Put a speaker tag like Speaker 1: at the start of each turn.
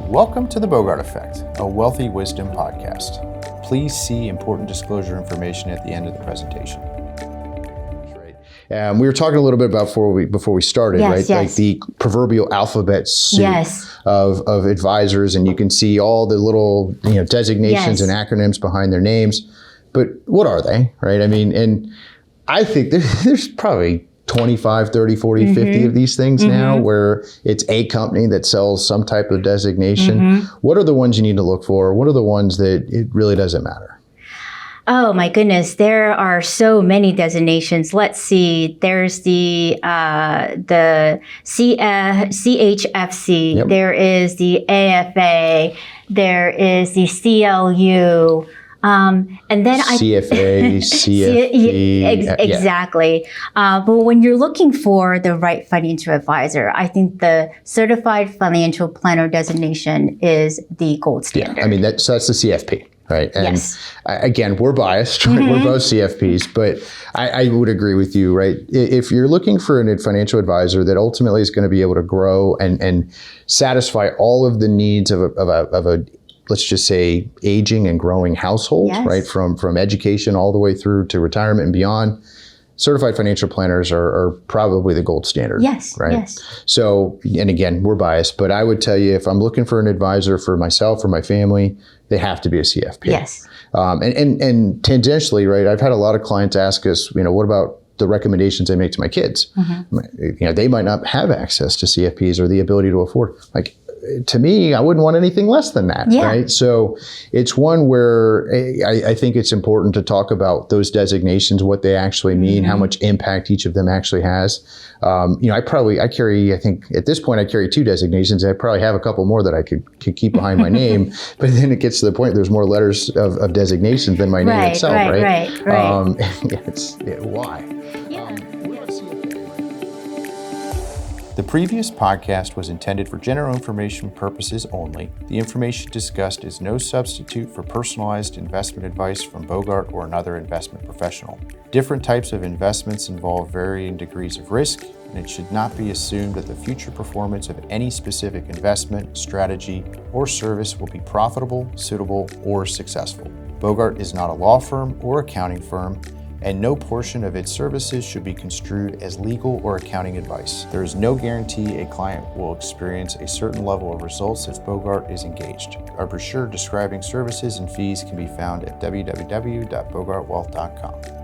Speaker 1: Welcome to the Bogart Effect, a wealthy wisdom podcast. Please see important disclosure information at the end of the presentation. We were talking a little bit about before we started,
Speaker 2: yes,
Speaker 1: right?
Speaker 2: Yes.
Speaker 1: Like the proverbial alphabet soup
Speaker 2: yes.
Speaker 1: of advisors, and you can see all the little designations
Speaker 2: yes.
Speaker 1: and acronyms behind their names. But what are they, right? I mean, and I think there's probably 25, 30, 40, 50 of these things now where it's a company that sells some type of designation. What are the ones you need to look for? What are the ones that it really doesn't matter?
Speaker 2: Oh my goodness, there are so many designations. Let's see. There's the CHFC.
Speaker 1: Yep.
Speaker 2: There is the AFA. There is the CLU. And then
Speaker 1: CFA, CFP.
Speaker 2: Exactly. But when you're looking for the right financial advisor, I think the Certified Financial Planner designation is the gold standard.
Speaker 1: Yeah, I mean, that's the CFP. Right. And
Speaker 2: yes.
Speaker 1: Again, we're biased, right? We're both CFPs, but I would agree with you, right? If you're looking for a financial advisor that ultimately is going to be able to grow and satisfy all of the needs of a let's just say aging and growing household,
Speaker 2: yes.
Speaker 1: right? From education all the way through to retirement and beyond, certified financial planners are probably the gold standard.
Speaker 2: Yes.
Speaker 1: Right.
Speaker 2: Yes.
Speaker 1: So, and again, we're biased, but I would tell you if I'm looking for an advisor for myself or my family, they have to be a CFP.
Speaker 2: Yes.
Speaker 1: And tangentially, right, I've had a lot of clients ask us, what about the recommendations I make to my kids? They might not have access to CFPs or the ability to afford. Like, to me, I wouldn't want anything less than that, right? So it's one where I think it's important to talk about those designations, what they actually mean, how much impact each of them actually has. I think at this point I carry 2 designations. I probably have a couple more that I could keep behind my name, but then it gets to the point there's more letters of designations than my name itself, right? Why? The previous podcast was intended for general information purposes only. The information discussed is no substitute for personalized investment advice from Bogart or another investment professional. Different types of investments involve varying degrees of risk, and it should not be assumed that the future performance of any specific investment, strategy, or service will be profitable, suitable, or successful. Bogart is not a law firm or accounting firm, and no portion of its services should be construed as legal or accounting advice. There is no guarantee a client will experience a certain level of results if Bogart is engaged. Our brochure describing services and fees can be found at www.bogartwealth.com.